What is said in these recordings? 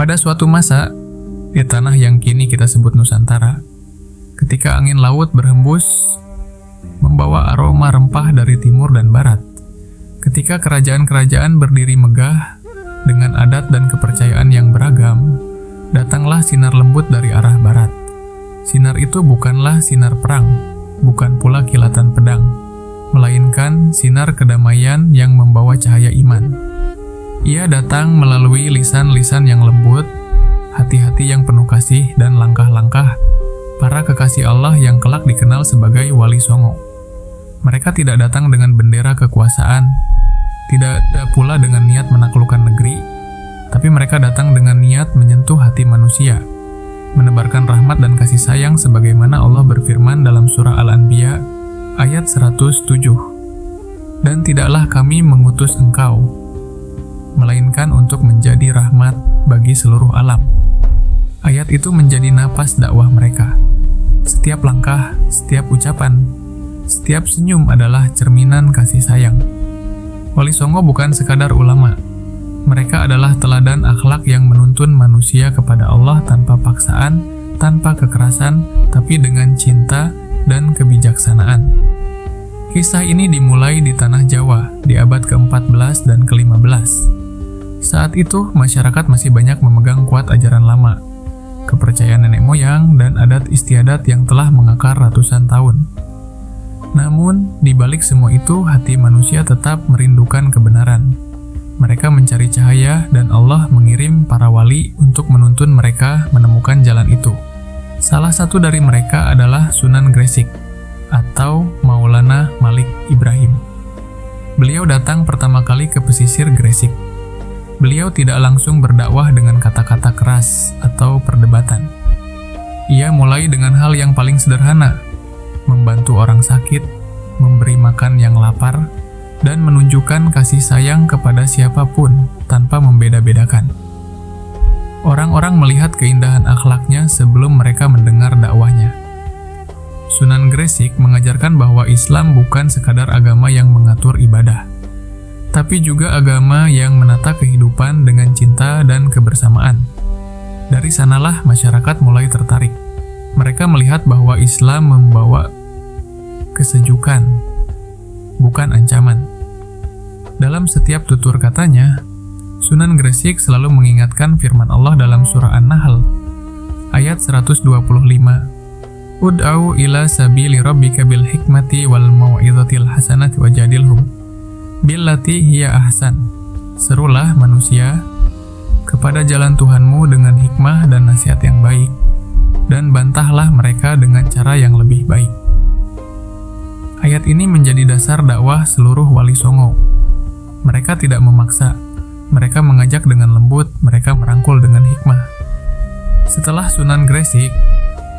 Pada suatu masa, di tanah yang kini kita sebut Nusantara, ketika angin laut berhembus, membawa aroma rempah dari timur dan barat, ketika kerajaan-kerajaan berdiri megah, dengan adat dan kepercayaan yang beragam, datanglah sinar lembut dari arah barat. Sinar itu bukanlah sinar perang, bukan pula kilatan pedang, melainkan sinar kedamaian yang membawa cahaya iman. Ia datang melalui lisan-lisan yang lembut, hati-hati yang penuh kasih, dan langkah-langkah para kekasih Allah yang kelak dikenal sebagai Wali Songo. Mereka tidak datang dengan bendera kekuasaan, tidak ada pula dengan niat menaklukkan negeri, tapi mereka datang dengan niat menyentuh hati manusia, menebarkan rahmat dan kasih sayang sebagaimana Allah berfirman dalam surah Al-Anbiya ayat 107. Dan tidaklah kami mengutus engkau, melainkan untuk menjadi rahmat bagi seluruh alam. Ayat itu menjadi napas dakwah mereka. Setiap langkah, setiap ucapan, setiap senyum adalah cerminan kasih sayang. Wali Songo bukan sekadar ulama. Mereka adalah teladan akhlak yang menuntun manusia kepada Allah tanpa paksaan, tanpa kekerasan, tapi dengan cinta dan kebijaksanaan. Kisah ini dimulai di tanah Jawa di abad ke-14 dan ke-15. Saat itu, masyarakat masih banyak memegang kuat ajaran lama, kepercayaan nenek moyang, dan adat istiadat yang telah mengakar ratusan tahun. Namun, di balik semua itu, hati manusia tetap merindukan kebenaran. Mereka mencari cahaya, dan Allah mengirim para wali untuk menuntun mereka menemukan jalan itu. Salah satu dari mereka adalah Sunan Gresik, atau Maulana Malik Ibrahim. Beliau datang pertama kali ke pesisir Gresik. Beliau tidak langsung berdakwah dengan kata-kata keras atau perdebatan. Ia mulai dengan hal yang paling sederhana, membantu orang sakit, memberi makan yang lapar, dan menunjukkan kasih sayang kepada siapapun tanpa membeda-bedakan. Orang-orang melihat keindahan akhlaknya sebelum mereka mendengar dakwahnya. Sunan Gresik mengajarkan bahwa Islam bukan sekadar agama yang mengatur ibadah, tapi juga agama yang menata kehidupan dengan cinta dan kebersamaan. Dari sanalah masyarakat mulai tertarik. Mereka melihat bahwa Islam membawa kesejukan, bukan ancaman. Dalam setiap tutur katanya, Sunan Gresik selalu mengingatkan firman Allah dalam surah An-Nahl, ayat 125. Ud'au ila sabili rabbika bil hikmati wal mau'izatil hasanati wajadilhum billati hiya ahsan. Serulah manusia kepada jalan Tuhanmu dengan hikmah dan nasihat yang baik, dan bantahlah mereka dengan cara yang lebih baik. Ayat ini menjadi dasar dakwah seluruh Wali Songo. Mereka tidak memaksa, mereka mengajak dengan lembut, mereka merangkul dengan hikmah. Setelah Sunan Gresik,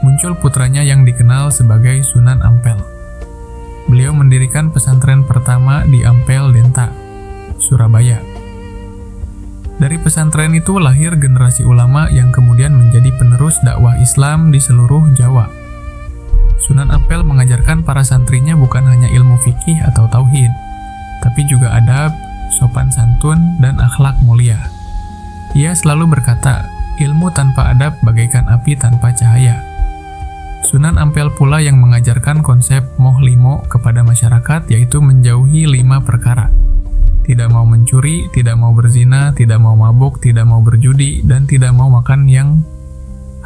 muncul putranya yang dikenal sebagai Sunan Ampel. Beliau mendirikan pesantren pertama di Ampel Denta, Surabaya. Dari pesantren itu lahir generasi ulama yang kemudian menjadi penerus dakwah Islam di seluruh Jawa. Sunan Ampel mengajarkan para santrinya bukan hanya ilmu fikih atau tauhid, tapi juga adab, sopan santun, dan akhlak mulia. Ia selalu berkata, ilmu tanpa adab bagaikan api tanpa cahaya. Sunan Ampel pula yang mengajarkan konsep moh limo kepada masyarakat, yaitu menjauhi 5 perkara. Tidak mau mencuri, tidak mau berzina, tidak mau mabuk, tidak mau berjudi, dan tidak mau makan yang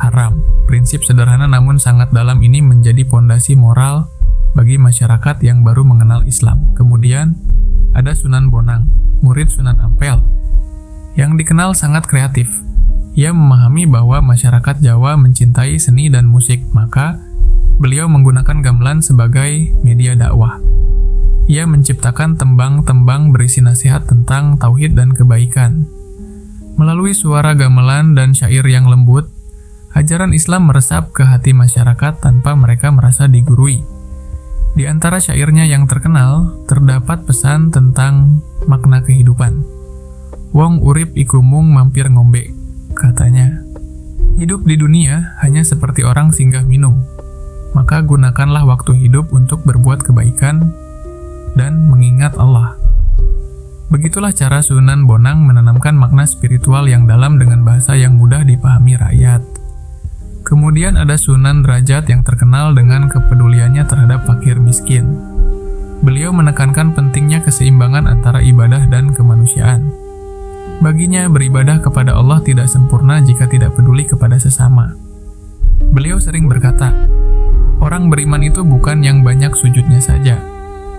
haram. Prinsip sederhana namun sangat dalam ini menjadi pondasi moral bagi masyarakat yang baru mengenal Islam. Kemudian ada Sunan Bonang, murid Sunan Ampel, yang dikenal sangat kreatif. Ia memahami bahwa masyarakat Jawa mencintai seni dan musik, maka beliau menggunakan gamelan sebagai media dakwah. Ia menciptakan tembang-tembang berisi nasihat tentang tauhid dan kebaikan. Melalui suara gamelan dan syair yang lembut, ajaran Islam meresap ke hati masyarakat tanpa mereka merasa digurui. Di antara syairnya yang terkenal, terdapat pesan tentang makna kehidupan. Wong urip iku mung mampir ngombe, katanya. Hidup di dunia hanya seperti orang singgah minum, maka gunakanlah waktu hidup untuk berbuat kebaikan dan mengingat Allah. Begitulah cara Sunan Bonang menanamkan makna spiritual yang dalam dengan bahasa yang mudah dipahami rakyat. Kemudian ada Sunan Derajat yang terkenal dengan kepeduliannya terhadap fakir miskin. Beliau menekankan pentingnya keseimbangan antara ibadah dan kemanusiaan. Baginya, beribadah kepada Allah tidak sempurna jika tidak peduli kepada sesama. Beliau sering berkata, orang beriman itu bukan yang banyak sujudnya saja,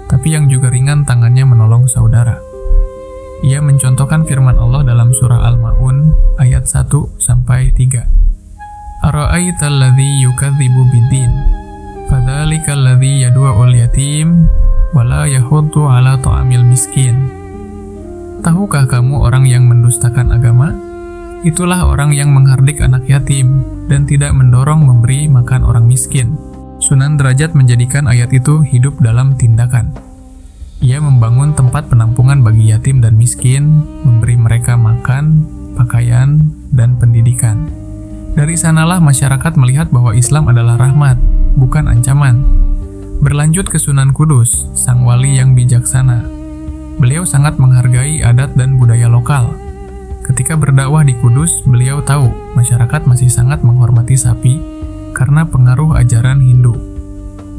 tapi yang juga ringan tangannya menolong saudara. Ia mencontohkan firman Allah dalam surah Al-Ma'un ayat 1-3. Ara'aital ladzi yukadzibu biddin, fadzalikal ladzi yad'uul yatim wa la yahuddu 'ala ta'amil miskin. Tahukah kamu orang yang mendustakan agama? Itulah orang yang menghardik anak yatim dan tidak mendorong memberi makan orang miskin. Sunan Derajat menjadikan ayat itu hidup dalam tindakan. Ia membangun tempat penampungan bagi yatim dan miskin, memberi mereka makan, pakaian, dan pendidikan. Dari sanalah masyarakat melihat bahwa Islam adalah rahmat, bukan ancaman. Berlanjut ke Sunan Kudus, sang wali yang bijaksana. Beliau sangat menghargai adat dan budaya lokal. Ketika berdakwah di Kudus, beliau tahu masyarakat masih sangat menghormati sapi karena pengaruh ajaran Hindu.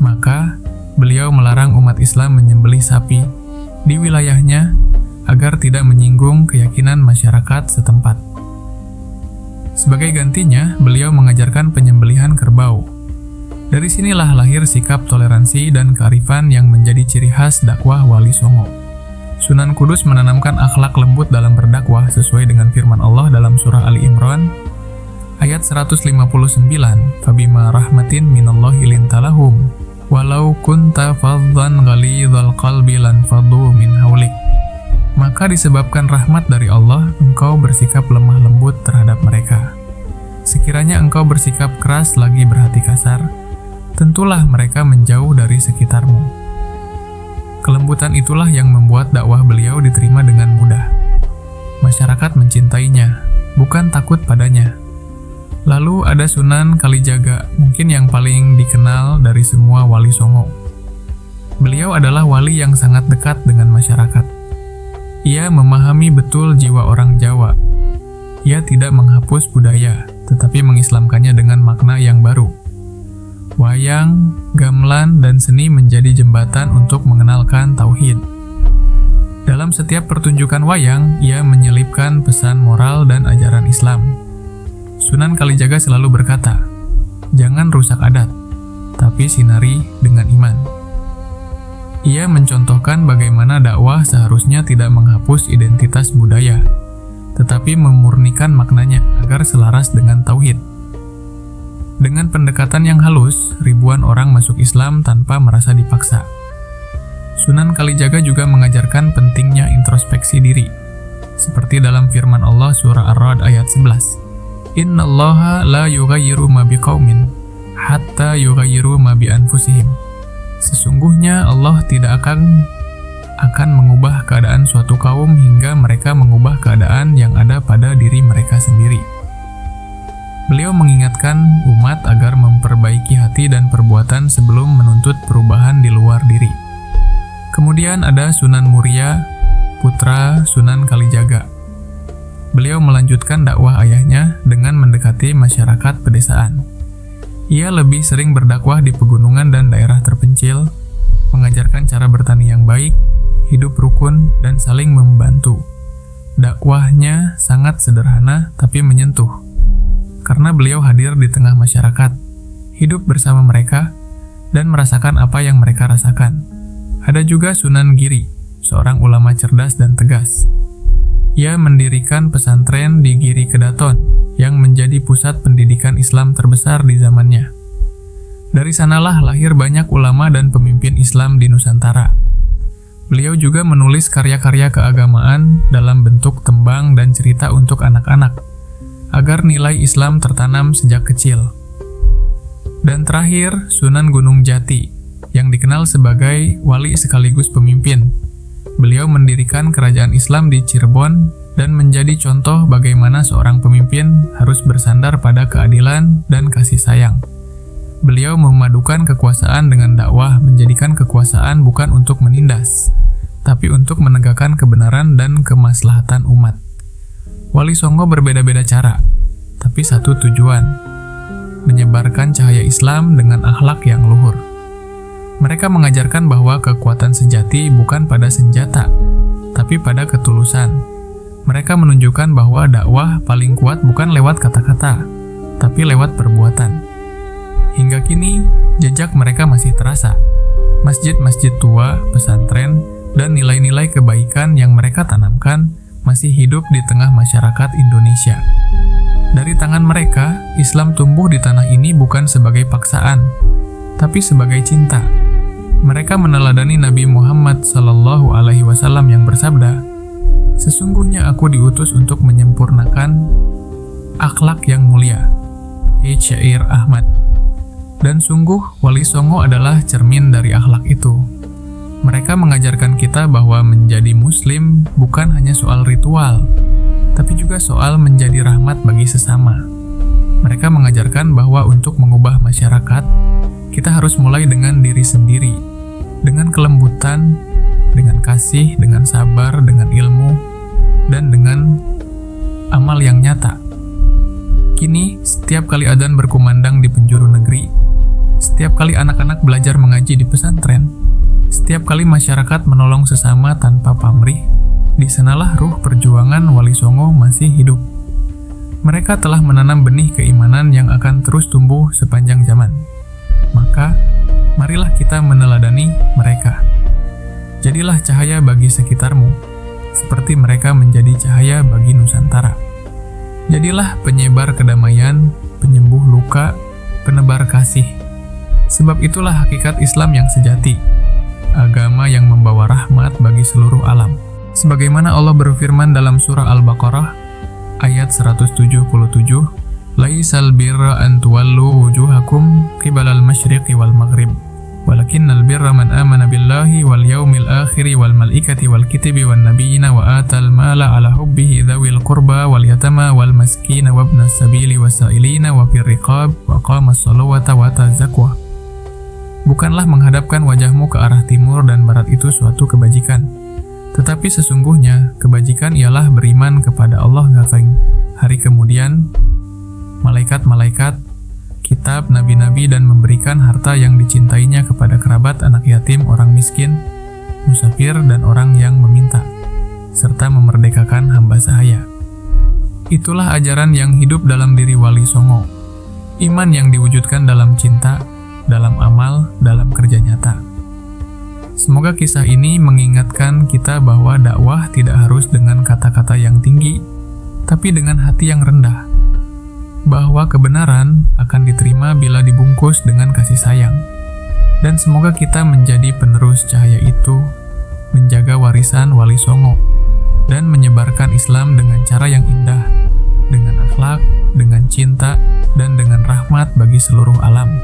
Maka, beliau melarang umat Islam menyembelih sapi di wilayahnya agar tidak menyinggung keyakinan masyarakat setempat. Sebagai gantinya, beliau mengajarkan penyembelihan kerbau. Dari sinilah lahir sikap toleransi dan kearifan yang menjadi ciri khas dakwah Wali Songo. Sunan Kudus menanamkan akhlak lembut dalam berdakwah sesuai dengan firman Allah dalam surah Ali Imran ayat 159, "Fabima rahmatin minallahi lintalahum walau kunta faddan ghalidhal qalbi lan faddu min haulik." Maka disebabkan rahmat dari Allah, engkau bersikap lemah lembut terhadap mereka. Sekiranya engkau bersikap keras lagi berhati kasar, tentulah mereka menjauh dari sekitarmu. Kelembutan itulah yang membuat dakwah beliau diterima dengan mudah. Masyarakat mencintainya, bukan takut padanya. Lalu ada Sunan Kalijaga, mungkin yang paling dikenal dari semua Wali Songo. Beliau adalah wali yang sangat dekat dengan masyarakat. Ia memahami betul jiwa orang Jawa. Ia tidak menghapus budaya, tetapi mengislamkannya dengan makna yang baru. Wayang, gamelan, dan seni menjadi jembatan untuk mengenalkan tauhid. Dalam setiap pertunjukan wayang, ia menyelipkan pesan moral dan ajaran Islam. Sunan Kalijaga selalu berkata, "Jangan rusak adat, tapi sinari dengan iman." Ia mencontohkan bagaimana dakwah seharusnya tidak menghapus identitas budaya, tetapi memurnikan maknanya agar selaras dengan tauhid. Dengan pendekatan yang halus, ribuan orang masuk Islam tanpa merasa dipaksa. Sunan Kalijaga juga mengajarkan pentingnya introspeksi diri, seperti dalam firman Allah surah Ar-Ra'd ayat 11. "Innallaha la yughayyiru ma biqaumin hatta yughayyiru ma bi anfusihim." Sesungguhnya Allah tidak akan mengubah keadaan suatu kaum hingga mereka mengubah keadaan yang ada pada diri mereka sendiri. Beliau mengingatkan umat agar memperbaiki hati dan perbuatan sebelum menuntut perubahan di luar diri. Kemudian ada Sunan Muria, putra Sunan Kalijaga. Beliau melanjutkan dakwah ayahnya dengan mendekati masyarakat pedesaan. Ia lebih sering berdakwah di pegunungan dan daerah terpencil, mengajarkan cara bertani yang baik, hidup rukun, dan saling membantu. Dakwahnya sangat sederhana tapi menyentuh. Karena beliau hadir di tengah masyarakat, hidup bersama mereka, dan merasakan apa yang mereka rasakan. Ada juga Sunan Giri, seorang ulama cerdas dan tegas. Ia mendirikan pesantren di Giri Kedaton, yang menjadi pusat pendidikan Islam terbesar di zamannya. Dari sanalah lahir banyak ulama dan pemimpin Islam di Nusantara. Beliau juga menulis karya-karya keagamaan dalam bentuk tembang dan cerita untuk anak-anak, agar nilai Islam tertanam sejak kecil. Dan terakhir, Sunan Gunung Jati, yang dikenal sebagai wali sekaligus pemimpin. Beliau mendirikan kerajaan Islam di Cirebon dan menjadi contoh bagaimana seorang pemimpin harus bersandar pada keadilan dan kasih sayang. Beliau memadukan kekuasaan dengan dakwah, menjadikan kekuasaan bukan untuk menindas, tapi untuk menegakkan kebenaran dan kemaslahatan umat. Wali Songo berbeda-beda cara, tapi satu tujuan, menyebarkan cahaya Islam dengan akhlak yang luhur. Mereka mengajarkan bahwa kekuatan sejati bukan pada senjata, tapi pada ketulusan. Mereka menunjukkan bahwa dakwah paling kuat bukan lewat kata-kata, tapi lewat perbuatan. Hingga kini, jejak mereka masih terasa. Masjid-masjid tua, pesantren, dan nilai-nilai kebaikan yang mereka tanamkan masih hidup di tengah masyarakat Indonesia. Dari tangan mereka, Islam tumbuh di tanah ini bukan sebagai paksaan, tapi sebagai cinta. Mereka meneladani Nabi Muhammad SAW yang bersabda, "Sesungguhnya aku diutus untuk menyempurnakan akhlak yang mulia." Syair Ahmad. Dan sungguh, Wali Songo adalah cermin dari akhlak itu. Mereka mengajarkan kita bahwa menjadi muslim bukan hanya soal ritual, tapi juga soal menjadi rahmat bagi sesama. Mereka mengajarkan bahwa untuk mengubah masyarakat, kita harus mulai dengan diri sendiri, dengan kelembutan, dengan kasih, dengan sabar, dengan ilmu, dan dengan amal yang nyata. Kini, setiap kali adzan berkumandang di penjuru negeri, setiap kali anak-anak belajar mengaji di pesantren, setiap kali masyarakat menolong sesama tanpa pamrih, di sanalah ruh perjuangan Wali Songo masih hidup. Mereka telah menanam benih keimanan yang akan terus tumbuh sepanjang zaman. Maka, marilah kita meneladani mereka. Jadilah cahaya bagi sekitarmu, seperti mereka menjadi cahaya bagi Nusantara. Jadilah penyebar kedamaian, penyembuh luka, penebar kasih. Sebab itulah hakikat Islam yang sejati, agama yang membawa rahmat bagi seluruh alam. Sebagaimana Allah berfirman dalam surah Al-Baqarah, ayat 177, "Laisal birra an tuwallu wujuhakum qibalal masyriqi wal maghrib, walakinnal birra man amana billahi wal yaumil akhiri wal malaikati wal kitabi wan nabiyina wa atal mala ala hubbihi dzawil qurba wal yatama wal maskina wabnas sabili wasailina wa fir riqab wa qamas sholawata wa tazakwa." Bukanlah menghadapkan wajahmu ke arah timur dan barat itu suatu kebajikan, tetapi sesungguhnya kebajikan ialah beriman kepada Allah dan hari kemudian, malaikat-malaikat, kitab, nabi-nabi, dan memberikan harta yang dicintainya kepada kerabat, anak yatim, orang miskin, musafir, dan orang yang meminta, serta memerdekakan hamba sahaya. Itulah ajaran yang hidup dalam diri Wali Songo, iman yang diwujudkan dalam cinta, dalam amal, dalam kerja nyata. Semoga kisah ini mengingatkan kita bahwa dakwah tidak harus dengan kata-kata yang tinggi, tapi dengan hati yang rendah. Bahwa kebenaran akan diterima bila dibungkus dengan kasih sayang. Dan semoga kita menjadi penerus cahaya itu, menjaga warisan Wali Songo, dan menyebarkan Islam dengan cara yang indah, dengan akhlak, dengan cinta, dan dengan rahmat bagi seluruh alam.